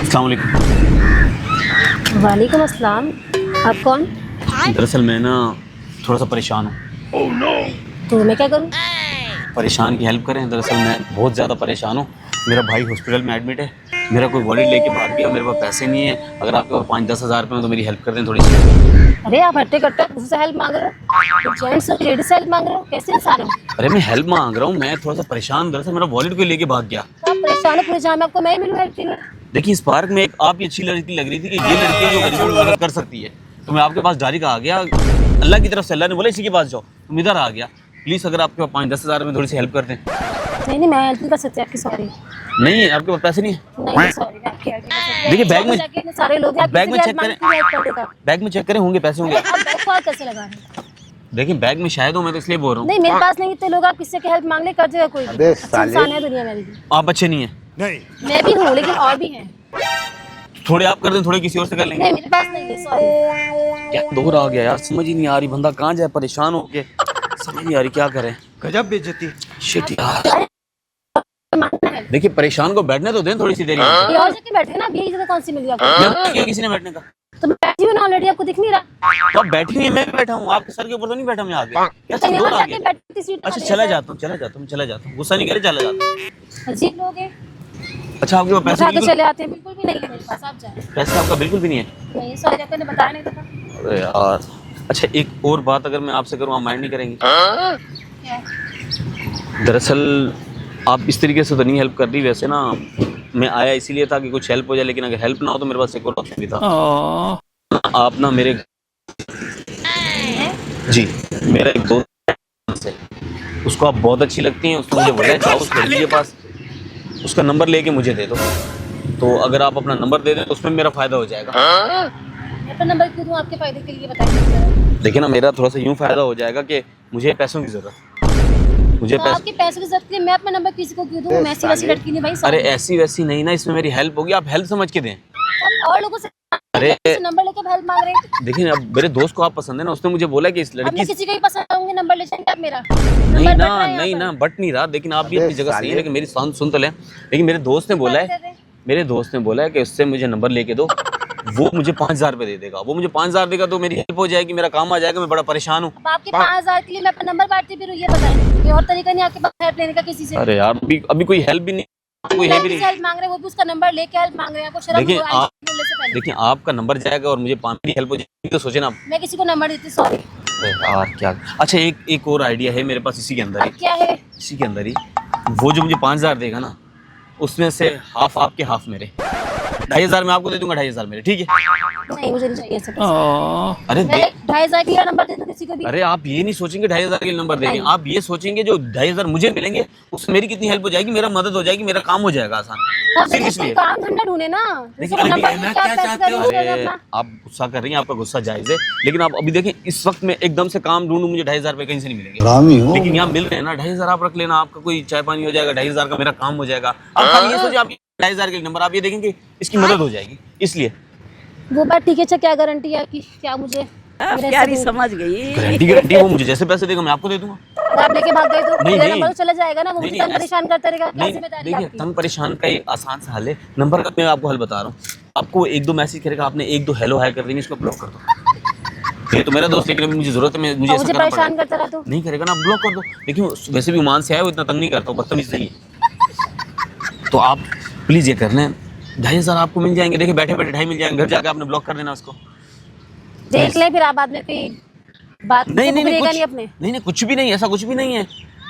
अस्सलाम वालेकुम। वालेकुम अस्सलाम। आप कौन? दरअसल मैं ना थोड़ा सा परेशान हूँ। तो मैं क्या करूं? परेशान की हेल्प करें। दरअसल मैं बहुत ज़्यादा परेशान हूँ। मेरा भाई हॉस्पिटल में एडमिट है। मेरा कोई वॉलेट लेके भाग गया। मेरे पास पैसे नहीं है। अगर आपके पास 5-10 हज़ार रुपये हो तो मेरी हेल्प कर दें थोड़ी सी। अरे आप हट्टे कट्टे मुझसे हेल्प मांग रहे हो? जेंट्स और लेडीज से हेल्प मांग रहे हो? कैसे इंसान हो? अरे मैं हेल्प मांग रहा हूँ। मैं थोड़ा सा परेशान हूँ। दरअसल मेरा वॉलेट को लेके भाग गया। तो आप परेशान हो, परेशान में आपको मैं ही मिलूं हेल्प के लिए? देखिए इस पार्क में एक आपकी अच्छी लड़की लग रही थी कि ये लड़की है जो गरीबों की मदद कर सकती है। तो मैं आपके पास जारी का आ गया। अल्लाह की तरफ से अल्लाह ने बोला इसी के पास जाओ। तुम इधर आ गया। प्लीज़ अगर आपके पास 5-10 हज़ार में थोड़ी सी हेल्प कर दें। नहीं मैं हेल्प नहीं कर सकती आपकी, सॉरी। नहीं है आपके पास पैसे नहीं है? नहीं सॉरी, मैं आपकी हेल्प नहीं कर सकती। देखिए बैग में जाके इतने सारे लोग हैं, आप बैग में किसी की चेक हेल्प मांगने के लिए हेल्प कर देता। बैग में चेक करें होंगे पैसे होंगे। आप बैग को हाथ कैसे लगा रहे हैं? देखिए बैग में शायद हो। मैं तो इसलिए बोल रहा हूँ। नहीं मेरे पास नहीं, इतने लोग आप किससे की हेल्प मांग ले कर देगा कोई भी। अबे अच्छा साले। इंसान है दुनिया में भी। आप अच्छे नहीं है। मैं भी हूँ लेकिन और भी हैं। थोड़े आप कर दें, थोड़े किसी और से कर लेंगे। नहीं मेरे पास नहीं है, सॉरी। क्या दूर आ गया यार, समझ ही नहीं आ रही। बंदा कहाँ जाए, परेशान हो के समझ नहीं आ रही क्या करें। गजब बेइज्जती। शिट यार। देखिए परेशान को बैठने तो दें थोड़ी सी देर। ये और जगह बैठे ना, अब यही जगह कौन सी मिल गई आपको? क्या किसी ने बैठने का? तो मैं बैठी हूँ ना ऑलरेडी, आपको दिख नहीं रहा? तो आप बैठी हुई हैं, मैं भी बैठा हूँ। आपके सर के ऊपर तो नहीं बैठा मैं आगे। क्या तो सब यहाँ दूर आ जाके गया। बैठती सीट अच्छा खाली चला है। जाता हूँ, चला जाता हूँ। गुस्सा नहीं करे, चला जाता हूँ। अजीब लोग हैं। अच्छा आपके पास पैसे उठा के बिल्कुल चले आते हैं, बिल्कुल भी नहीं है मेरे पास, आप जाए। पैसे आपका बिल्कुल भी नहीं है? नहीं सॉरी, आपने बताया नहीं था। अरे यार। अच्छा एक और बात अगर मैं आपसे करूँ, आप माइंड नहीं करेंगे? क्या? दरअसल आप इस तरीके से तो नहीं हेल्प कर रही। वैसे ना मैं आया इसीलिए था कि कुछ हेल्प हो जाए, लेकिन अगर हेल्प ना हो तो मेरे पास एक और ऑप्शन भी था। आप ना मेरे जी मेरा एक दोस्त है, उसको आप बहुत अच्छी लगती हैं। उसको मुझे बोला जाओ उस लड़की के पास, उसका नंबर लेके मुझे दे दो। तो अगर आप अपना नंबर दे दें तो उसमें मेरा फ़ायदा हो जाएगा। मैं अपना नंबर क्यों दूँ आपके फायदे के लिए, बताइए जरा। देखिए ना मेरा थोड़ा सा यूँ फ़ायदा हो जाएगा कि मुझे पैसों की ज़रूरत, मुझे तो पैसे। आपके पैसों की जरूरत है, मैं अपना नंबर किसी को क्यों दूँ? मैं ऐसी वैसी लड़की नहीं भाई, अरे sorry। ऐसी वैसी नहीं ना, इसमें मेरी हेल्प होगी। आप हेल्प समझ के दें। आप और लोगों से अरे नंबर लेके हेल्प मांग रहे हैं। देखिए अब मेरे दोस्त को आप पसंद है ना, उसने मुझे बोला कि इस अब लड़की मैं किसी का ही पसंद आऊंगी, नंबर ले जाएंगे आप मेरा? नहीं नंबर ना बट रहा है यहाँ नहीं पर। ना बट नहीं रहा। लेकिन आप भी अबे अपनी जगह सही है, साले। लेकिन मेरी सुन तो लें। लेकिन मेरे दोस्त ने बोला बात कर है, रहे हैं। मेरे दोस्त ने बोला है कि उससे मुझे नंबर लेके दो। वो मुझे 5,000 रुपये दे देगा। वो मुझे 5,000 देगा तो मेरी हेल्प हो जाएगी, मेरा काम आ जाएगा। मैं बड़ा परेशान हूँ। अब आपके 5,000 के लिए मैं अपना नंबर बांटती फिर ये बताएं, कोई और तरीका नहीं आपके पास हेल्प लेने का किसी से? अरे यार अभी कोई हेल्प भी नहीं, कोई है भी नहीं। हेल्प मांग रहे हैं, वो भी उसका नंबर लेके हेल्प मांग रहे हैं। आपको शर्म देखिए नहीं आई बोलने से पहले? देखिए आपका नंबर जाएगा और मुझे मेरी हेल्प हो जाएगी तो सोचे ना आप। मैं किसी को नंबर देती, सॉरी। अरे यार क्या। अच्छा एक और आइडिया है मेरे पास इसी के अंदर ही। क्या है? इसी के अंदर ही वो जो मुझे 5,000 देगा ना, उसमें से हाफ आपके हाफ मेरे। 2,500 मैं आपको दे दूंगा, 2,500 मेरे, ठीक है? नहीं मुझे नहीं चाहिए ऐसे पैसे। अरे मैं 2,500 का नंबर दे दूं किसी को भी? अरे आप ये नहीं सोचेंगे 2,500 के नंबर देंगे। नहीं। आप ये सोचेंगे जो 2,500 मुझे मिलेंगे उससे मेरी कितनी हेल्प हो जाएगी, मेरा मदद हो जाएगी, मेरा काम हो जाएगा आसान। तब सिर्फ कोई इसलिए। काम धंधा ढूंढे ना। देखिए, उसको अभी नंबर कहना दे के आप क्या पैसे चाहते हो? करेंगे अरे अपना। आप गुस्सा कर रही हैं, आपका गुस्सा जायज है। लेकिन आप अभी देखें इस वक्त में एकदम से काम ढूंढूं, मुझे 2,500 रुपये कहीं से नहीं मिलेंगे। हरामी हो। लेकिन यहाँ मिल रहे हैं ना, 2,500 आप रख लेना। आपका कोई चाय पानी हो जाएगा, 2,500 का मेरा काम हो जाएगा। आप खाली ये सोचिए, आप 2,500 के नंबर आप ये देखेंगे इसकी मदद हो जाएगी, इसलिए। वो बात ठीक है। अच्छा क्या गारंटी है आपकी, क्या मुझे मेरे प्यारी से समझ गई। गारंटी वो मुझे जैसे पैसे देगा मैं आपको दे दूंगा। आप लेके भाग गए तो नहीं, मेरा नहीं। नंबर तो चला जाएगा ना, वो नहीं, मुझे नहीं, परेशान करता रहेगा। क्या नहीं जिम्मेदारी देखिए आपकी? तंग परेशान का एक आसान सा हल है। नंबर का मैं आपको हल बता रहा हूँ। आपको 1-2 मैसेज करेगा, आपने 1-2 हेलो हाय कर देंगे, इसको ब्लॉक कर दो। ये तो मेरा दोस्त, लेकिन अभी मुझे जरूरत है, मुझे और ऐसा मुझे करना परेशान पड़ेगा। करता रहा तो? नहीं करेगा ना, आप ब्लॉक कर दो। लेकिन वैसे भी उमान से है, वो इतना तंग नहीं करता, बदतमीज नहीं है। तो आप प्लीज ये कर लें, 2,500 आपको मिल जाएंगे। देखिए बैठे बैठे 2,500 मिल जाएंगे। घर जाकर आपने ब्लॉक कर देना उसको। देख ले फिर आप बाद में कोई बात नहीं नहीं नहीं नहीं कुछ अपने। नहीं नहीं कुछ भी नहीं, ऐसा कुछ भी नहीं है।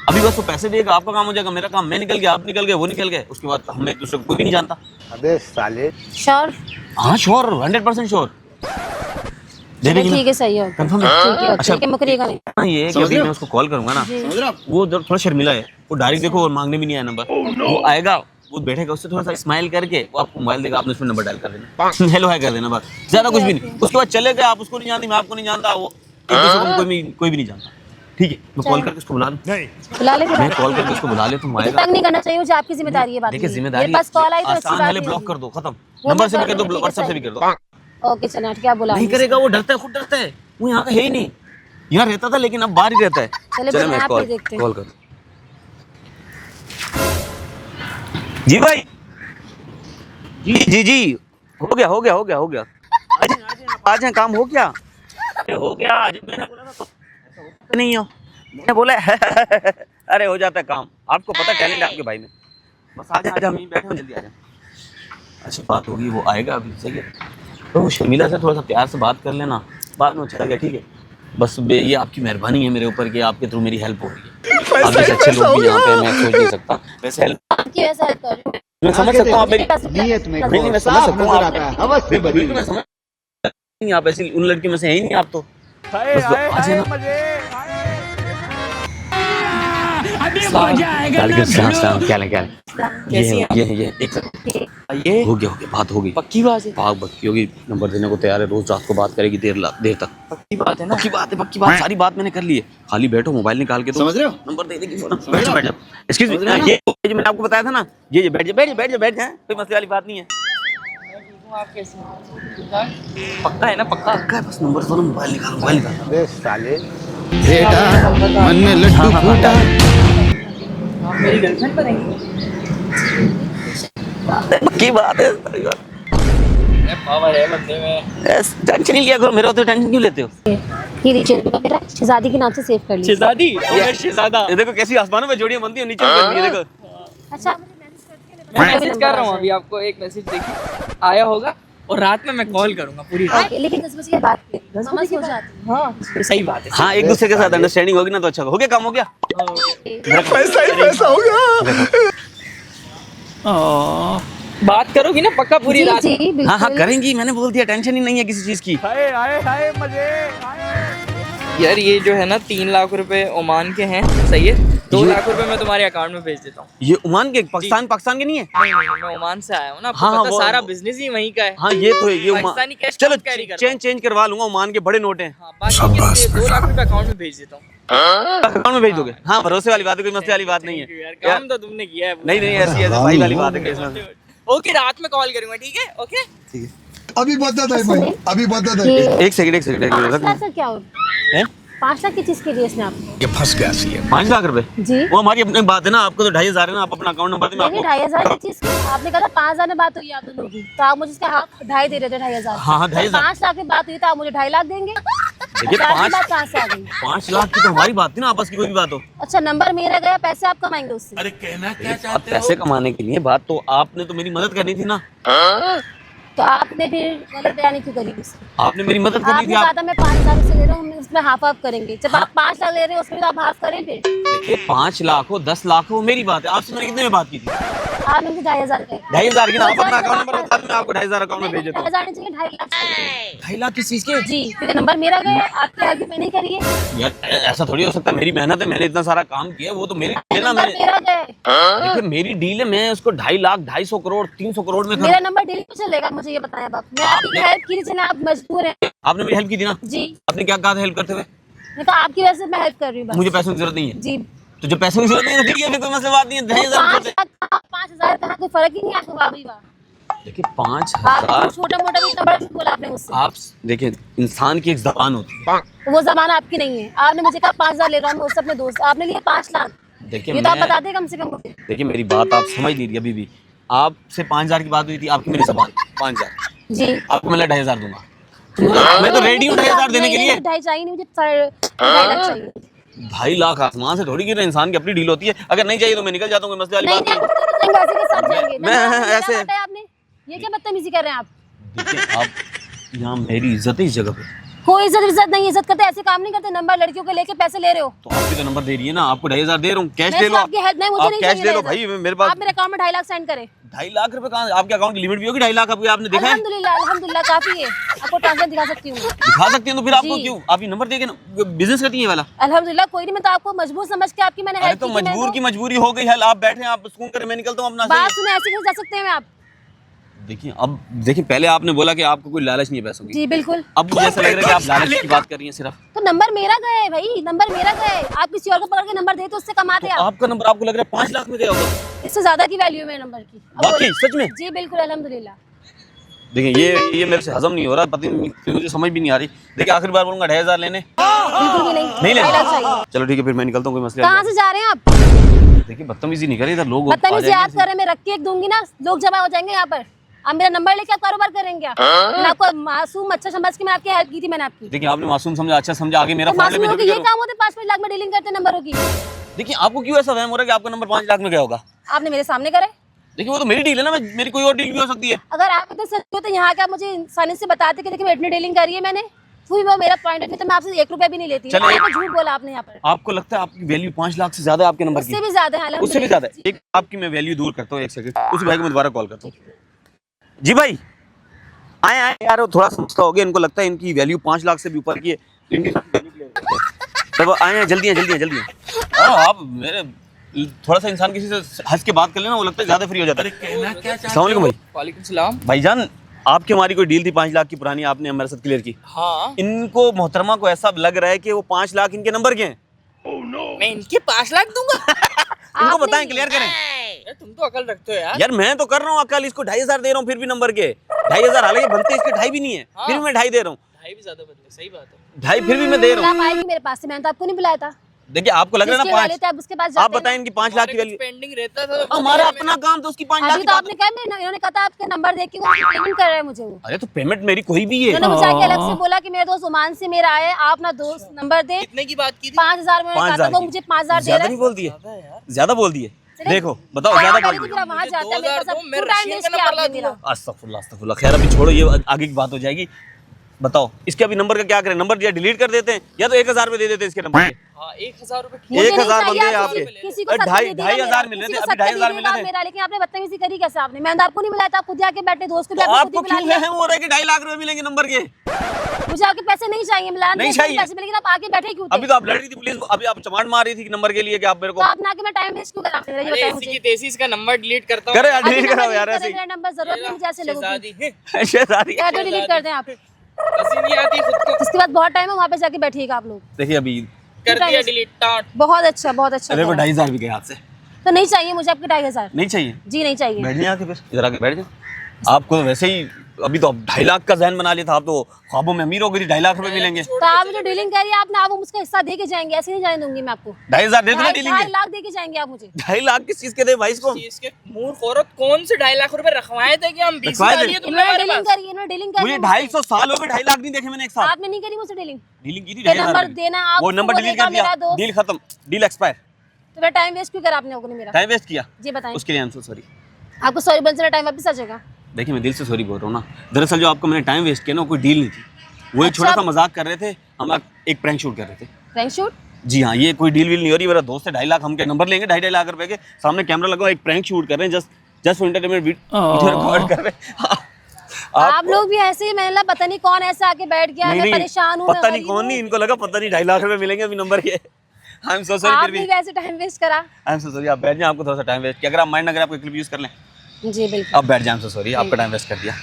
अभी बस वो पैसे देगा, आपका काम हो जाएगा, मेरा काम। मैं निकल गया, आप निकल गए, वो निकल गए, उसके बाद हम एक दूसरे को कोई भी नहीं जानता। अबे साले। श्योर? हाँ श्योर, 100% श्योर। दे देगी ना? ठीक है, सही है। कंफर्म है? ठीक है, अच्छा ठीक है, मुकरिएगा नहीं। हाँ, ये है कि अभी मैं उसको कॉल करूंगा ना, वो थोड़ा शर्मिला है, वो डायरेक्ट देखो और मांगने भी नहीं आया नंबर। वो आएगा, वो बैठेगा, उससे थोड़ा सा स्माइल करके वो आपको मोबाइल देगा, आपने उसमें नंबर डायल कर देना, हेलो हाय कर देना, बस ज्यादा कुछ भी नहीं। उसके बाद चले गए, आप उसको नहीं जानती, मैं आपको नहीं जानता, वो एक दूसरे को कोई भी नहीं जानता। ठीक है, मैं कॉल करके उसको बुला दूं। बुला ले फिर। मैं कॉल करके उसको बुला ले, तुम मुझे आएगा। तंग नहीं करना चाहिए, मुझे आपकी जिम्मेदारी है बात। देखिए मेरे जिम्मेदारी पास कॉल आई तो अच्छी आसान बात है, नहीं ब्लॉक होगी। कर दो, खत्म। वो नंबर मैं से भी कर कर दो, दूंगी, ठीक है, व्हाट्सएप से भी कर दो। ओके चलो, क्या बुला नहीं करेगा, वो डरता है, खुद डरता है। वो यहाँ का है ही नहीं, यहाँ रहता था लेकिन अब बाहर ही रहता है। चले चलो बोलो, मैं आप कॉल ही देखते हैं। कॉल कर। जी भाई, जी जी जी, हो गया हो गया हो गया हो गया। आ जाए, काम हो गया, अरे हो गया। आज मैंने बोला था तो नहीं हो, मैंने बोला अरे हो जाता है काम, आपको पता टैलेंट है आपके भाई में। बस आ जाए, हम यहीं बैठे हैं, जल्दी आ जाए। अच्छा बात होगी, वो आएगा अभी, सही है। तो शर्मिला से थोड़ा सा प्यार से बात कर लेना, बाद में चला गया, ठीक है। बस ये आपकी मेहरबानी है मेरे ऊपर कि आपके थ्रू मेरी हेल्प हो रही है। आप जैसे अच्छे लोग भी यहाँ पे, मैं सोच नहीं सकता वैसे हेल्प आपकी वैसे हेल्प कर रही मैं समझ सकता हूँ आप मेरी नीयत में नहीं, मैं समझ सकता हूँ नजर आता है, हवस से भरी। बिल्कुल मैं समझ नहीं, आप ऐसी उन लड़कियों में से है ही नहीं आप तो। बस आ जाना। क्या ये एक सेकंड, ये हो गया बात हो गई, पक्की बात है, पाक बक्की होगी, नंबर देने को तैयार है, रोज रात को बात करेगी देर तक। पक्की बात है ना। पक्की बात, सारी बात मैंने कर ली है। खाली बैठो, मोबाइल निकाल के तो समझ रहे हो? नंबर दे देगी, बैठ जा। एक्सक्यूज मी, ये जो मैंने आपको बताया था ना, ये बैठ जा, कोई मसले वाली बात नहीं है। आप कैसे पक्का है ना? पक्का है, बस नंबर दो, मोबाइल निकाल। अबे साले, बेटा मन में लड्डू फूटा। आप मेरी गर्लफ्रेंड बनेंगे? पक्की बात है। पावर है बंदे में। टेंशन नहीं लिया करो, मेरा तो टेंशन क्यों लेते हो? ये रीचेल मेरा शहजादी के नाम से सेव कर लीजिए। शहजादी, शहजादा। ये देखो कैसी आसमानों में जोड़ियां बनती हैं, नीचे बनती है, देखो। अच्छा मैं मैसेज कर रहा हूँ अभी आपको, एक मैसेज देखिए आया होगा, और रात में मैं कॉल करूंगा पूरी रात। लेकिन 10 बजे के बाद 10 बजे हो जाती है। हाँ सही बात है। हाँ, एक दूसरे के साथ अंडरस्टैंडिंग होगी ना तो अच्छा हो गया, काम हो गया। पैसा ही पैसा हो गया। बात करोगी ना पक्का पूरी जी रात? जी बिल्कुल। हाँ करेंगी, मैंने बोल दिया, टेंशन ही नहीं है किसी चीज की। यार ये जो है ना 3 लाख रुपए ओमान के हैं, सही है? 2 लाख रुपए मैं तुम्हारे अकाउंट में भेज देता हूँ। ये ओमान के, पाकिस्तान के नहीं है? नहीं, मैं ओमान से आया हूँ ना, आपको हाँ, पता वो- सारा बिजनेस ही वहीं का है। हाँ ये तो है, ये पाकिस्तानी कैश चलो कैरी करता हूँ। चेंज करवा लूंगा, ओमान के बड़े नोट हैं। हाँ, बाकी के 2 लाख रुपए अकाउंट में भेज देता हूँ। अकाउंट में भेज दोगे? हाँ, भरोसे वाली बात है, कोई मसले वाली बात नहीं है यार काम तो तुमने किया है। नहीं ऐसी भाई वाली बात है इसमें। ओके, रात में कॉल करूंगा, ठीक है? ओके अभी बता है भाई, अभी बता है। ये एक सेकंड 5 लाख का क्या हो? हैं? 5 लाख की चीज के लिए इसने आपको? ये फंस गया सी है। 5 लाख रुपए जी वो हमारी अपनी बात है ना, आपको तो 2,500 है ना, आप अपना अकाउंट नंबर दें, मैं नहीं आपको 2,500 की चीज आपने कहा था 5,000 में बात हुई आप दोनों की, तो आप मुझे इसका हाफ 2.5 दे रहे थे 2,500। हाँ, 2,500। 5 लाख की बात हुई तो आप मुझे 2.5 लाख देंगे? देखिए, चार की 5 बात कहाँ से आ गई? 5 लाख की तो हमारी बात थी ना, आपस की कोई भी बात हो। अच्छा नंबर मेरा गया, पैसे आप कमाएंगे उससे? अब पैसे कमाने के लिए बात तो आपने तो मेरी मदद करनी थी ना, तो आपने फिर गलत बयानी क्यों करी उसकी? आपने मेरी मदद करनी आपने थी। कहा आप था मैं 5,000 से ले रहा हूँ, हम उसमें हाफ करेंगे। जब आप 5 लाख ले रहे हो उसमें तो आप हाफ करें फिर। देखिए 5 लाख हो 10 लाख हो मेरी बात है, आपसे मैंने कितने में बात की थी? आप मुझे 2,500 कहे। 2,500 की ना, आप अपना अकाउंट नंबर बता, मैं आपको 2,500 अकाउंट में भेज देता हूँ। 2,500 नहीं चाहिए, 2.5 लाख चाहिए। 2.5 लाख किस चीज के? जी क्योंकि नंबर मेरा गया, आपकी हेल्प मैंने करी है। यार ऐसा थोड़ी हो सकता है, मेरी मेहनत है, मैंने इतना सारा काम किया, वो तो मेरी डील है ना। नंबर मैंने मेरा गया, देखिए मेरी डील है, मैं उसको 2.5 लाख 250 करोड़ 300 करोड़ में मेरा नंबर डेली क्यों चलेगा? मुझे ये बताएं आप। मैं आपकी हेल्प की थी ना, आप मजबूर हैं। आपने मेरी हेल्प की थी ना, जी आपने क्या कहा था हेल्प करते हुए? मैं कहा आपकी वजह से मैं हेल्प कर रही हूँ बस। मुझे पैसों की जरूरत नहीं है, जी तो जब पैसों की जरूरत नहीं है तो ठीक है, फिर कोई मसला बात नहीं है। 2,500 5,000 का कोई फर्क ही नहीं आपको। वाह वाह, देखिए 5,000 आप छोटा मोटा भी इतना बड़ा क्यों बोला आपने मुझसे? आप देखिए, इंसान की एक जबान होती है। तो वो जमाना आपकी नहीं है। आपने मुझे कहा 5,000 ले रहा हूँ, मैं उससे अपने दोस्त, आपने लिए 5 लाख। देखिए ये तो आप मैं- बता दें कम से कम मुझे। देखिए मेरी बात आप समझ नहीं रही अभी भी। आपसे 5,000 की बात हुई थी, आपकी मेरी जबान 5,000, जी आपको मैं 2,500 दूंगा। मैं तो रेडी हूँ 2,500 देने के लिए। 2.5 चाहिए नहीं मुझे, 2.5 लाख चाहिए। 2.5 लाख आसमान से थोड़ी गिर रहे, इंसान की अपनी डील होती है। अगर नहीं चाहिए तो मैं निकल जाता हूँ, कोई मसले वाली नहीं बात नहीं, नहीं। आप ऐसे के साथ जाएंगे। मैं नंबर आपने ऐसे- मेरा बताया आपने, ये क्या बदतमीजी कर रहे हैं आप? देखिए आप यहाँ मेरी इज्जत है इस जगह पे, कोई इज्जत नहीं, इज्जत करते ऐसे काम नहीं करते। नंबर लड़कियों के लेके पैसे ले रहे हो। तो आपकी तो नंबर दे रही है ना, आपको 2,500 दे रहा हूँ, कैश मैं ले सिर्फ लो आपकी हेल्प नहीं, मुझे आप नहीं कैश चाहिए ले लो 2,500। भाई, मेरे पास आप मेरे अकाउंट में 2.5 लाख सेंड करें। 2.5 लाख रुपए कहाँ, आपके अकाउंट की लिमिट भी होगी 2.5 लाख? आपने देखा है? अल्हम्दुलिल्लाह काफी है, आपको ट्रांसफर दिखा सकती हूँ। दिखा सकती हैं तो फिर आपको जी। क्यों, आप ये नंबर देके बिजनेस करती है वाला? अल्हम्दुलिल्लाह कोई नहीं, मैं तो आपको मजबूर समझ के आपकी मैंने अरे हेल्प तो की थी। मजबूर की मजबूरी हो गई है, आप बैठे हैं, आप सुकून करें, मैं निकलता हूँ अपना बात से। सुने, ऐसे कैसे जा सकते हैं आप? देखिए अब देखिए, पहले आपने बोला कि आपको कोई लालच नहीं है पैसों की, जी बिल्कुल। अब मुझे ऐसा लग रहा है कि आप लालच की बात कर रही हैं सिर्फ। तो नंबर मेरा गया है भाई, नंबर मेरा गया है। आप किसी और को पकड़ के नंबर दे तो उससे कमाते तो आप। आपका नंबर आपको लग रहा है 5 लाख में गया होगा? इससे ज्यादा की वैल्यू है मेरे नंबर की। अब वाकई बोलिए। सच में? जी बिल्कुल अल्हम्दुलिल्लाह। देखिए ये मेरे से हजम नहीं हो रहा, पता नहीं क्यों, मुझे समझ भी नहीं आ रही। देखिए आखिरी बार बोलूंगा 2,500 लेने, बिल्कुल भी नहीं, नहीं 2.5 लाख लेने। चाहिए। चलो ठीक है, फिर मैं निकलता हूँ, कोई मसला कहाँ से जा रहे हैं आप? देखिए बदतमीजी नहीं करें, इधर लोग आ बदतमीजी जाएंगे। आप कर रहे हैं, मैं रख के एक दूंगी ना, लोग जमा हो जाएंगे यहाँ पर। आप मेरा नंबर लेके आप कारोबार करेंगे क्या? मैंने आपको मासूम अच्छा समझ के मैं आपकी हेल्प की थी, मैंने आपकी। देखिए आपने मासूम समझा, अच्छा समझा, आगे मेरा तो फाड़ ले, मैं मासूम जो भी के ये करूं। काम होते 5-5 लाख में डीलिंग करते नंबरों की। देखिए आपको क्यों ऐसा वहम हो रहा है कि आपका नंबर 5 लाख में गया होगा? आपने मेरे सामने करे। देखिए वो तो मेरी डील है ना, मेरी कोई और डील भी हो सकती है। अगर आप इतने सच हो तो यहाँ के आप मुझे इंसानियत से बताते कि देखिए मैं इतनी डीलिंग करी है मैंने, फिर वो मेरा पॉइंट है, तो मैं आपसे 1 रुपया भी नहीं लेती। चलो, आपने झूठ बोला आपने यहाँ पर। आपको लगता है आपकी वैल्यू 5 लाख से ज्यादा है आपके नंबर की? उससे भी ज्यादा है, उससे भी ज्यादा है। एक आपकी मैं वैल्यू दूर करता हूँ, 1 सेकंड, उस भाई को मैं दोबारा कॉल करता हूँ। जी भाई आए आए यार, वो थोड़ा समझता हो गया, इनको लगता है इनकी वैल्यू 5 लाख से भी ऊपर की है, तो इनकी तब आए हैं, जल्दी है। आप मेरे थोड़ा सा इंसान किसी से हंस के बात कर लेना, वो लगता है ज्यादा फ्री हो जाता है। अस्सलाम वालेकुम भाई। वालेकुम सलाम। भाईजान आपकी हमारी कोई डील थी 5 लाख की पुरानी, आपने हमारे साथ क्लियर की। हाँ इनको मोहतरमा को ऐसा लग रहा है कि वो 5 लाख इनके नंबर के हैं। मैं इनके 5 लाख दूंगा। इनको बताएं, क्लियर करें। यार तुम तो अकल रखते हो यार। यार मैं तो कर रहा हूँ अकल, इसको 2,500 दे रहा हूँ फिर भी नंबर के 2,500, हालांकि बनते इसके 2.5 भी नहीं है, फिर भी मैं 2.5 दे रहा हूँ। भाई भी ज्यादा बदले, सही बात है। 2.5 फिर भी मैं दे रहा हूँ। आप आएगी मेरे पास से, मैंने तो आपको नहीं बुलाया था। देखिए आपको लग रहा है जिसके ना वाले थे, आप उसके पास 5, जाते आप बताएं इनकी 5 लाख की हमारे वैल्यू। कुछ पेंडिंग रहता था तो हमारा अपना काम तो उसकी 5 लाख अभी की तो बात आपने कहा इन्होंने कहा था आपके नंबर देख के वो पेमेंट कर रहे हैं मुझे। वो अरे तो पेमेंट मेरी कोई भी है। उन्होंने मुझे आके अलग से बोला कि मेरे दोस्त ओमान से मेरा है, आप अपना दोस्त नंबर दे। कितने की बात की थी? 5,000 में कहा था, वो मुझे 5,000 दे ज्यादा रहे नहीं हैं। बोल दिए, ज्यादा बोल दिए। देखो बताओ, ज्यादा बोल दिए। वहाँ जाता है, मेरे 2000 पास दो, मैं पूरा टाइम रशियन वेस्ट का किया नंबर ला आपने मेरा। दूंगा। अस्तगफुरुल्लाह, खैर अभी छोड़ो, ये आगे की बात हो जाएगी। बताओ इसके अभी नंबर का क्या करें? नंबर या डिलीट कर देते हैं या तो 1,000 रुपए दे देते हैं इसके नंबर के। हाँ 1,000 रुपए ठीक मुझे है। नहीं 1,000 चाहिए, बंदे हैं आप आपके। किसी को 2,500 मिल रहे थे, अभी 2,500 मिल रहे थे। मेरा, लेकिन आपने बदतमीजी करी कैसे? आपने मैंने तो आपको नहीं बुलाया था, आप खुद ही आके बैठे, दोस्त को भी तो आपने खुद आपको ही बुला क्यों लिया। वहम हो रहा है कि 2.5 लाख रुपए मिलेंगे नंबर के? मुझे आपके पैसे नहीं चाहिए, मिलान नहीं दे, चाहिए। पैसे मिलेंगे, आप आके बैठे क्यों थे? अभी तो आप लड़ रही थी पुलिस, अभी आप चमाट मार रही थी नंबर के लिए कि आप मेरे तो को आप ना कि मैं टाइम वेस्ट क्यों करा? ये अरे बताएं इसी मुझे। की तेजी इसका नंबर डिलीट करता हूँ। करे यार, अभी डिलीट नंबर कराओ यार delete ऐसे करें, मेरा नंबर जरूरत नहीं मुझे ऐसे लोगों की। शहजादी है। ही। शहजादी। क्या तो डिलीट कर दें आप। हंसी नहीं आती खुद को। इसके बाद बहुत टाइम है, वहाँ पे जाके बैठिएगा आप लोग। देखिए अभी कर दिया डिलीट टाट। बहुत अच्छा, बहुत अच्छा। अरे वो करा। 2,500 भी गए हाथ से। तो नहीं चाहिए मुझे आपके 2,500। नहीं चाहिए, जी नहीं चाहिए। बैठ जाए आके, फिर इधर आके बैठ जाओ। आपको तो वैसे ही अभी तो 2.5 लाख का ज़हन बना लिया था, आप तो ख्वाबों में अमीर हो गई थी, 2.5 लाख रुपए मिलेंगे। तो आप जो डीलिंग करिए आपने, आप उसका हिस्सा दे के जाएंगे, ऐसे नहीं जाने दूंगी मैं आपको। 2,500 दे दो ना डीलिंग 2.5 के। लाख दे के जाएंगे आप मुझे। 2.5 लाख किस चीज के दे भाई इसको? इसके मूर्ख औरत कौन से 2.5 लाख रुपए रखवाए थे कि हम 20 रखवाए थे? डालिए तुमने इन्होंने हमारे डीलिंग पास। करी, इन्होंने डीलिंग करी। मुझे 250 साल हो गए, 2.5 लाख नहीं देखे मैंने एक साथ। आपने नहीं करी मुझसे डीलिंग। डीलिंग की थी ये 2,500 नंबर की। देना आप, वो नंबर वो डिलीट देगा कर दिया, मेरा दोस्त। डील खत्म, डील एक्सपायर। तो मेरा टाइम वेस्ट क्यों करा आपने? होगा नहीं मेरा। टाइम वेस्ट किया जी बताएं, उसके लिए आई एम सो सॉरी। आपको सॉरी बोलने से टाइम वापस आ जाएगा। देखिए मैं दिल से सॉरी बोल रहा हूँ ना, दरअसल जो आपको मैंने टाइम वेस्ट किया ना, वो कोई डील नहीं थी, वो एक अच्छा। छोटा सा मजाक कर रहे थे, हम एक प्रैंक शूट कर रहे थे। Rank shoot? जी हाँ, ये कोई डील वील नहीं हो रही, मेरा दोस्त है, 2.5 लाख हम क्या नंबर लेंगे, 2.5 लाख रुपए के सामने कैमरा लगा, एक प्रैंक शूट कर रहे हैं, just for entertainment, video record कर रहे हैं। आप लोग भी ऐसे ही, मैंने लगा पता नहीं कौन ऐसे आके बैठ गया, मैं परेशान हूँ, पता नहीं कौन, नहीं इनको लगा पता नहीं 2.5 लाख रुपए मिलेंगे अभी नंबर के। आई एम सो सॉरी, फिर भी आपने कैसे टाइम वेस्ट करा? आई एम सो सॉरी, आप बैठ जाएं, आपको थोड़ा सा टाइम वेस्ट किया, अगर आप माइंड अगर आपको क्लिप यूज कर लें, जी बिल्कुल। आप बैठ जाएं, आई एम सो सॉरी, आपका टाइम वेस्ट कर दिया।